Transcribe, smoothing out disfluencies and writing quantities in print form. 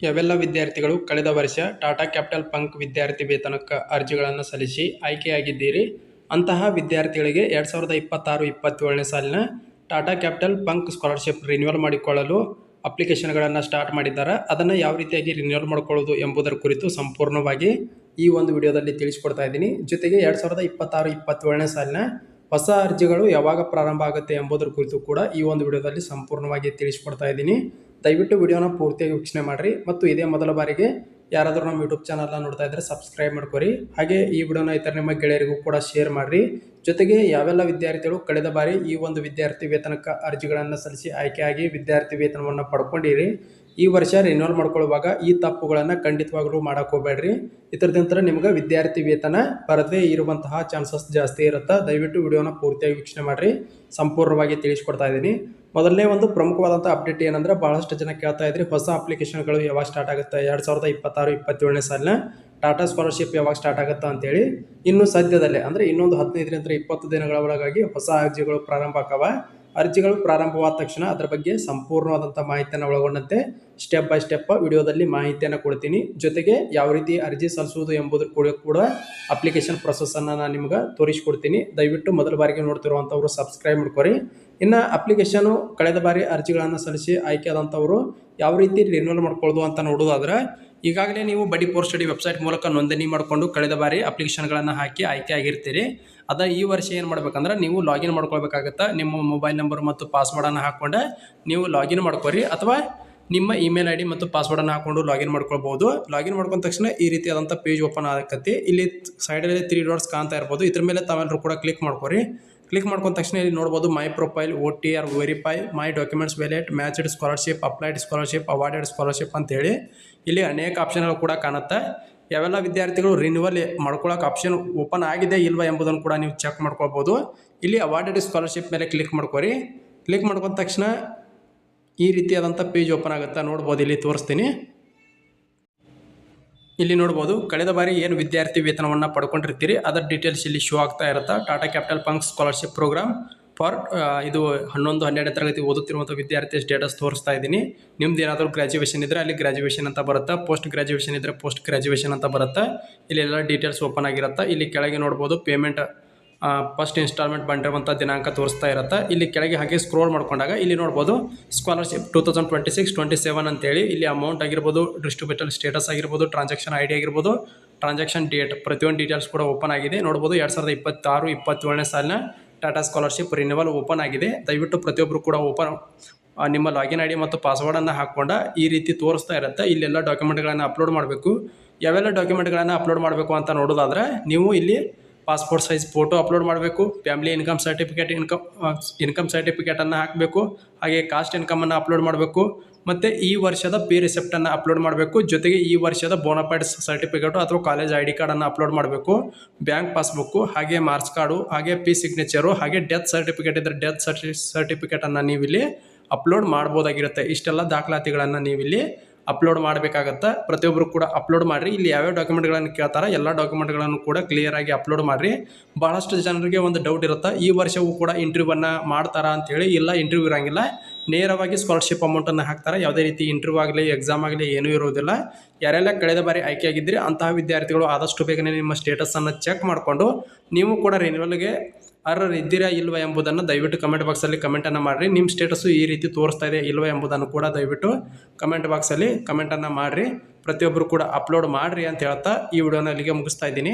ಯಾವೆಲ್ಲ ವಿದ್ಯಾರ್ಥಿಗಳು ಕಳೆದ ವರ್ಷ ಟಾಟಾ ಕ್ಯಾಪಿಟಲ್ ಪಂಕ್ ವಿದ್ಯಾರ್ಥಿ ವೇತನಕ್ಕೆ ಅರ್ಜಿಗಳನ್ನು ಸಲ್ಲಿಸಿ ಆಯ್ಕೆಯಾಗಿದ್ದೀರಿ ಅಂತಹ ವಿದ್ಯಾರ್ಥಿಗಳಿಗೆ 2026-27ನೇ ಸಾಲಿನ Tata capital Pankh scholarship renewal ಮಾಡಿಕೊಳ್ಳಲು ಅಪ್ಲಿಕೇಶನ್ಗಳನ್ನು ಸ್ಟಾರ್ಟ್ ಮಾಡಿದ್ದಾರೆ. ಅದನ್ನು ಯಾವ ರೀತಿಯಾಗಿ ರಿನ್ಯೂವಲ್ ಮಾಡಿಕೊಳ್ಳೋದು ಎಂಬುದರ ಕುರಿತು ಸಂಪೂರ್ಣವಾಗಿ ಈ ಒಂದು ವಿಡಿಯೋದಲ್ಲಿ ತಿಳಿಸ್ಕೊಡ್ತಾ ಇದ್ದೀನಿ. ಜೊತೆಗೆ 2026-27ನೇ ಸಾಲಿನ ಹೊಸ ಅರ್ಜಿಗಳು ಯಾವಾಗ ಪ್ರಾರಂಭ ಆಗುತ್ತೆ ಎಂಬುದರ ಕುರಿತು ಕೂಡ ಈ ಒಂದು ವಿಡಿಯೋದಲ್ಲಿ ಸಂಪೂರ್ಣವಾಗಿ ತಿಳಿಸ್ಕೊಡ್ತಾ ಇದ್ದೀನಿ. ದಯವಿಟ್ಟು ವಿಡಿಯೋನ ಪೂರ್ತಿಯಾಗಿ ವೀಕ್ಷಣೆ ಮಾಡಿರಿ ಮತ್ತು ಇದೇ ಮೊದಲ ಬಾರಿಗೆ ಯಾರಾದರೂ ನಮ್ಮ ಯೂಟ್ಯೂಬ್ ಚಾನಲ್ನ ನೋಡ್ತಾ ಇದ್ದರೆ ಸಬ್ಸ್ಕ್ರೈಬ್ ಮಾಡ್ಕೊರಿ. ಹಾಗೆ ಈ ವಿಡಿಯೋನ ಇತರ ನಿಮ್ಮ ಗೆಳೆಯರಿಗೂ ಕೂಡ ಶೇರ್ ಮಾಡಿರಿ. ಜೊತೆಗೆ ಯಾವೆಲ್ಲ ವಿದ್ಯಾರ್ಥಿಗಳು ಕಳೆದ ಬಾರಿ ಈ ಒಂದು ವಿದ್ಯಾರ್ಥಿ ವೇತನಕ್ಕೆ ಅರ್ಜಿಗಳನ್ನು ಸಲ್ಲಿಸಿ ಆಯ್ಕೆಯಾಗಿ ವಿದ್ಯಾರ್ಥಿ ವೇತನವನ್ನು ಪಡ್ಕೊಂಡಿರಿ, ಈ ವರ್ಷ ರಿನ್ಯೂವಲ್ ಮಾಡ್ಕೊಳ್ಳುವಾಗ ಈ ತಪ್ಪುಗಳನ್ನು ಖಂಡಿತವಾಗ್ಲೂ ಮಾಡಕ್ಕೆ ಹೋಗಬೇಡ್ರಿ. ಇದರದಂತರ ನಿಮ್ಗೆ ವಿದ್ಯಾರ್ಥಿ ವೇತನ ಬರದೇ ಇರುವಂತಹ ಚಾನ್ಸಸ್ ಜಾಸ್ತಿ ಇರುತ್ತೆ. ದಯವಿಟ್ಟು ವಿಡಿಯೋನ ಪೂರ್ತಿಯಾಗಿ ವೀಕ್ಷಣೆ ಮಾಡಿರಿ, ಸಂಪೂರ್ಣವಾಗಿ ತಿಳಿಸ್ಕೊಡ್ತಾ ಇದ್ದೀನಿ. ಮೊದಲನೇ ಒಂದು ಪ್ರಮುಖವಾದಂಥ ಅಪ್ಡೇಟ್ ಏನಂದ್ರೆ, ಬಹಳಷ್ಟು ಜನ ಕೇಳ್ತಾ ಇದ್ರಿ ಹೊಸ ಅಪ್ಲಿಕೇಶನ್ಗಳು ಯಾವಾಗ ಸ್ಟಾರ್ಟ್ ಆಗುತ್ತೆ, 2026-27ನೇ ಸಾಲಿನ ಟಾಟಾ ಸ್ಕಾಲರ್ಶಿಪ್ ಯಾವಾಗ ಸ್ಟಾರ್ಟ್ ಆಗುತ್ತಾ ಅಂತೇಳಿ. ಇನ್ನು ಸದ್ಯದಲ್ಲೇ ಅಂದರೆ ಇನ್ನೊಂದು 15-20 ದಿನಗಳ ಒಳಗಾಗಿ ಹೊಸ ಅರ್ಜಿಗಳು ಪ್ರಾರಂಭ ಆಕವ. ಅರ್ಜಿಗಳು ಪ್ರಾರಂಭವಾದ ತಕ್ಷಣ ಅದರ ಬಗ್ಗೆ ಸಂಪೂರ್ಣವಾದಂಥ ಮಾಹಿತಿಯನ್ನು ಒಳಗೊಂಡಂತೆ ಸ್ಟೆಪ್ ಬೈ ಸ್ಟೆಪ್ ವಿಡಿಯೋದಲ್ಲಿ ಮಾಹಿತಿಯನ್ನು ಕೊಡ್ತೀನಿ. ಜೊತೆಗೆ ಯಾವ ರೀತಿ ಅರ್ಜಿ ಸಲ್ಲಿಸುವುದು ಎಂಬುದು ಕೂಡ ಅಪ್ಲಿಕೇಶನ್ ಪ್ರೊಸೆಸನ್ನು ನಾನು ನಿಮ್ಗೆ ತೋರಿಸ್ಕೊಡ್ತೀನಿ. ದಯವಿಟ್ಟು ಮೊದಲ ಬಾರಿಗೆ ನೋಡ್ತಿರುವಂಥವ್ರು ಸಬ್ಸ್ಕ್ರೈಬ್ ಮಾಡ್ಕೊರಿ. ಇನ್ನು ಅಪ್ಲಿಕೇಶನು ಕಳೆದ ಬಾರಿ ಅರ್ಜಿಗಳನ್ನು ಸಲ್ಲಿಸಿ ಆಯ್ಕೆ ಆದಂಥವರು ಯಾವ ರೀತಿ ರಿನ್ಯೂವಲ್ ಮಾಡ್ಕೊಳ್ಳೋದು ಅಂತ ನೋಡೋದಾದ್ರೆ, ಈಗಾಗಲೇ ನೀವು ಬಡಿ ಪೋರ್ ಸ್ಟಡಿ ವೆಬ್ಸೈಟ್ ಮೂಲಕ ನೋಂದಣಿ ಮಾಡಿಕೊಂಡು ಕಳೆದ ಬಾರಿ ಅಪ್ಲಿಕೇಶನ್ಗಳನ್ನು ಹಾಕಿ ಆಯ್ಕೆ ಆಗಿರ್ತೀರಿ. ಈ ವರ್ಷ ಏನು ಮಾಡ್ಬೇಕಂದ್ರೆ, ನೀವು ಲಾಗಿನ್ ಮಾಡ್ಕೊಳ್ಬೇಕಾಗತ್ತೆ. ನಿಮ್ಮ ಮೊಬೈಲ್ ನಂಬರ್ ಮತ್ತು ಪಾಸ್ವರ್ಡನ್ನು ಹಾಕ್ಕೊಂಡು ನೀವು ಲಾಗಿನ್ ಮಾಡ್ಕೊರಿ, ಅಥವಾ ನಿಮ್ಮ ಇಮೇಲ್ ಐ ಡಿ ಮತ್ತು ಪಾಸ್ವರ್ಡನ್ನು ಹಾಕ್ಕೊಂಡು ಲಾಗಿನ್ ಮಾಡ್ಕೊಳ್ಬೋದು. ಲಾಗಿನ್ ಮಾಡ್ಕೊಂಡ ತಕ್ಷಣ ಈ ರೀತಿಯಾದಂಥ ಪೇಜ್ ಓಪನ್ ಆಗತ್ತೆ. ಇಲ್ಲಿ ಸೈಡಲ್ಲಿ 3 ಡಾಟ್ಸ್ ಕಾಣ್ತಾ ಇರ್ಬೋದು. ಇದ್ರ ಮೇಲೆ ತಾವೆಲ್ಲರೂ ಕೂಡ ಕ್ಲಿಕ್ ಮಾಡ್ಕೊರಿ. ಕ್ಲಿಕ್ ಮಾಡ್ಕೊಂಡ ತಕ್ಷಣ ಇಲ್ಲಿ ನೋಡ್ಬೋದು my profile, OTR verify, my documents wallet, matched scholarship, applied scholarship, awarded scholarship ಅಂತೇಳಿ ಇಲ್ಲಿ ಅನೇಕ ಆಪ್ಷನ್ಗಳು ಕೂಡ ಕಾಣುತ್ತೆ. ಯಾವೆಲ್ಲ ವಿದ್ಯಾರ್ಥಿಗಳು ರಿನ್ಯೂವಲ್ ಮಾಡ್ಕೊಳ್ಳೋಕೆ ಆಪ್ಷನ್ ಓಪನ್ ಆಗಿದೆ ಇಲ್ವಾ ಎಂಬುದನ್ನು ಕೂಡ ನೀವು ಚೆಕ್ ಮಾಡ್ಕೊಳ್ಬೋದು. ಇಲ್ಲಿ ಅವಾರ್ಡೆಡ್ ಸ್ಕಾಲರ್ಶಿಪ್ ಮೇಲೆ ಕ್ಲಿಕ್ ಮಾಡ್ಕೊರಿ. ಕ್ಲಿಕ್ ಮಾಡ್ಕೊಂಡ ತಕ್ಷಣ ಈ ರೀತಿಯಾದಂಥ ಪೇಜ್ ಓಪನ್ ಆಗುತ್ತೆ. ನೋಡ್ಬೋದು, ಇಲ್ಲಿ ತೋರಿಸ್ತೀನಿ. ಇಲ್ಲಿ ನೋಡ್ಬೋದು ಕಳೆದ ಬಾರಿ ಏನು ವಿದ್ಯಾರ್ಥಿ ವೇತನವನ್ನು ಪಡ್ಕೊಂಡಿರ್ತೀರಿ ಅದರ ಡೀಟೇಲ್ಸ್ ಇಲ್ಲಿ ಶೋ ಆಗ್ತಾ ಇರುತ್ತೆ. Tata capital Pankh scholarship program for ಇದು 11-12ನೇ ತರಗತಿ ಓದುತ್ತಿರುವಂಥ ವಿದ್ಯಾರ್ಥಿ ಸ್ಟೇಟಸ್ ತೋರಿಸ್ತಾ ಇದ್ದೀನಿ. ನಿಮ್ದು ಏನಾದರೂ ಗ್ರ್ಯಾಜುಯೇಷನ್ ಇದ್ದರೆ ಅಲ್ಲಿ ಗ್ರ್ಯಾಜುಯೇಷನ್ ಅಂತ ಬರುತ್ತೆ, ಪೋಸ್ಟ್ ಗ್ರ್ಯಾಜುಯೇಷನ್ ಇದ್ದರೆ ಪೋಸ್ಟ್ ಗ್ರ್ಯಾಜುಯೇಷನ್ ಅಂತ ಬರುತ್ತೆ. ಇಲ್ಲಿ ಎಲ್ಲ ಡೀಟೇಲ್ಸ್ ಓಪನ್ ಆಗಿರುತ್ತೆ. ಇಲ್ಲಿ ಕೆಳಗೆ ನೋಡ್ಬೋದು ಪೇಮೆಂಟ್ ಫಸ್ಟ್ ಇನ್ಸ್ಟಾಲ್ಮೆಂಟ್ ಬಂದಿರುವಂಥ ದಿನಾಂಕ ತೋರಿಸ್ತಾ ಇರುತ್ತೆ. ಇಲ್ಲಿ ಕೆಳಗೆ ಹಾಗೆ ಸ್ಕ್ರೋಲ್ ಮಾಡ್ಕೊಂಡಾಗ ಇಲ್ಲಿ ನೋಡ್ಬೋದು ಸ್ಕಾಲರ್ಶಿಪ್ 2026-27 ಅಂತೇಳಿ ಇಲ್ಲಿ ಅಮೌಂಟ್ ಆಗಿರ್ಬೋದು, ಡಿಸ್ಟ್ರಿಬ್ಯೂಟರ್ ಸ್ಟೇಟಸ್ ಆಗಿರ್ಬೋದು, ಟ್ರಾನ್ಸಾಕ್ಷನ್ ID ಆಗಿರ್ಬೋದು, ಟ್ರಾನ್ಸಾಕ್ಷನ್ ಡೇಟ್, ಪ್ರತಿಯೊಂದು ಡೀಟೇಲ್ಸ್ ಕೂಡ ಓಪನ್ ಆಗಿದೆ. ನೋಡ್ಬೋದು 2026-27ನೇ ಸಾಲಿನ ಟಾಟಾ ಸ್ಕಾಲರ್ಶಿಪ್ ರಿನ್ಯೂವಲ್ ಓಪನ್ ಆಗಿದೆ. ದಯವಿಟ್ಟು ಪ್ರತಿಯೊಬ್ಬರು ಕೂಡ ನಿಮ್ಮ ಲಾಗಿನ್ ID ಮತ್ತು ಪಾಸ್ವರ್ಡನ್ನು ಹಾಕ್ಕೊಂಡು ಈ ರೀತಿ ತೋರಿಸ್ತಾ ಇರುತ್ತೆ. ಇಲ್ಲೆಲ್ಲ ಡಾಕ್ಯುಮೆಂಟ್ಗಳನ್ನು ಅಪ್ಲೋಡ್ ಮಾಡಬೇಕು. ಯಾವೆಲ್ಲ ಡಾಕ್ಯುಮೆಂಟ್ಗಳನ್ನು ಅಪ್ಲೋಡ್ ಮಾಡಬೇಕು ಅಂತ ನೋಡೋದಾದ್ರೆ, ನೀವು ಇಲ್ಲಿ ಪಾಸ್ಪೋರ್ಟ್ ಸೈಜ್ ಫೋಟೋ ಅಪ್ಲೋಡ್ ಮಾಡಬೇಕು, ಫ್ಯಾಮಿಲಿ ಇನ್ಕಮ್ ಸರ್ಟಿಫಿಕೇಟನ್ನು ಹಾಕಬೇಕು, ಹಾಗೆ ಕಾಸ್ಟ್ ಇನ್ಕಮನ್ನು ಅಪ್ಲೋಡ್ ಮಾಡಬೇಕು, ಮತ್ತು ಈ ವರ್ಷದ ಪೇ ರಿಸಿಪ್ಟನ್ನು ಅಪ್ಲೋಡ್ ಮಾಡಬೇಕು. ಜೊತೆಗೆ ಈ ವರ್ಷದ ಬೋನಫೈಡ್ ಸರ್ಟಿಫಿಕೇಟು ಅಥವಾ ಕಾಲೇಜ್ ID ಕಾರ್ಡನ್ನು ಅಪ್ಲೋಡ್ ಮಾಡಬೇಕು, ಬ್ಯಾಂಕ್ ಪಾಸ್ಬುಕ್ಕು, ಹಾಗೆ ಮಾರ್ಕ್ಸ್ ಕಾರ್ಡು, ಹಾಗೆ ಪಿ ಸಿಗ್ನೇಚರು, ಹಾಗೆ ಡೆತ್ ಸರ್ಟಿಫಿಕೇಟ್ ಇದ್ದರೆ ಡೆತ್ ಸರ್ಟಿಫಿಕೇಟನ್ನು ನೀವಿಲ್ಲಿ ಅಪ್ಲೋಡ್ ಮಾಡ್ಬೋದಾಗಿರುತ್ತೆ. ಇಷ್ಟೆಲ್ಲ ದಾಖಲಾತಿಗಳನ್ನು ನೀವಿಲ್ಲಿ ಅಪ್ಲೋಡ್ ಮಾಡಬೇಕಾಗತ್ತೆ. ಪ್ರತಿಯೊಬ್ಬರು ಕೂಡ ಅಪ್ಲೋಡ್ ಮಾಡಿರಿ. ಇಲ್ಲಿ ಯಾವ್ಯಾವ ಡಾಕ್ಯುಮೆಂಟ್ಗಳನ್ನು ಕೇಳ್ತಾರೆ ಎಲ್ಲ ಡಾಕ್ಯುಮೆಂಟ್ಗಳನ್ನು ಕೂಡ ಕ್ಲಿಯರಾಗಿ ಅಪ್ಲೋಡ್ ಮಾಡಿರಿ. ಭಾಳಷ್ಟು ಜನರಿಗೆ ಒಂದು ಡೌಟ್ ಇರುತ್ತೆ, ಈ ವರ್ಷವೂ ಕೂಡ ಇಂಟರ್ವ್ಯೂವನ್ನು ಮಾಡ್ತಾರಾ ಅಂತೇಳಿ. ಇಲ್ಲ, ಇಂಟರ್ವ್ಯೂ ಇರೋಂಗಿಲ್ಲ, ನೇರವಾಗಿ ಸ್ಕಾಲರ್ಶಿಪ್ ಅಮೌಂಟನ್ನು ಹಾಕ್ತಾರೆ. ಯಾವುದೇ ರೀತಿ ಇಂಟರ್ವ್ಯೂ ಆಗಲಿ ಎಕ್ಸಾಮ್ ಆಗಲಿ ಏನೂ ಇರೋದಿಲ್ಲ. ಯಾರೆಲ್ಲ ಕಳೆದ ಬಾರಿ ಆಯ್ಕೆಯಾಗಿದ್ದರೆ ಅಂತಹ ವಿದ್ಯಾರ್ಥಿಗಳು ಆದಷ್ಟು ಬೇಗನೆ ನಿಮ್ಮ ಸ್ಟೇಟಸನ್ನು ಚೆಕ್ ಮಾಡಿಕೊಂಡು ನೀವು ಕೂಡ ರಿನ್ಯೂವಲ್ಗೆ ಅರ್ಹರಿದ್ದೀರಾ ಇಲ್ವಾ ಎಂಬುದನ್ನು ದಯವಿಟ್ಟು ಕಮೆಂಟ್ ಬಾಕ್ಸಲ್ಲಿ ಕಮೆಂಟನ್ನು ಮಾಡಿರಿ. ನಿಮ್ಮ ಸ್ಟೇಟಸ್ಸು ಈ ರೀತಿ ತೋರಿಸ್ತಾ ಇದೆ ಇಲ್ವಾ ಎಂಬುದನ್ನು ಕೂಡ ದಯವಿಟ್ಟು ಕಮೆಂಟ್ ಬಾಕ್ಸಲ್ಲಿ ಕಮೆಂಟನ್ನು ಮಾಡಿರಿ. ಪ್ರತಿಯೊಬ್ಬರು ಕೂಡ ಅಪ್ಲೋಡ್ ಮಾಡಿರಿ ಅಂತ ಹೇಳ್ತಾ ಈ ವಿಡಿಯೋನ ಇಲ್ಲಿಗೆ ಮುಗಿಸ್ತಾ ಇದ್ದೀನಿ.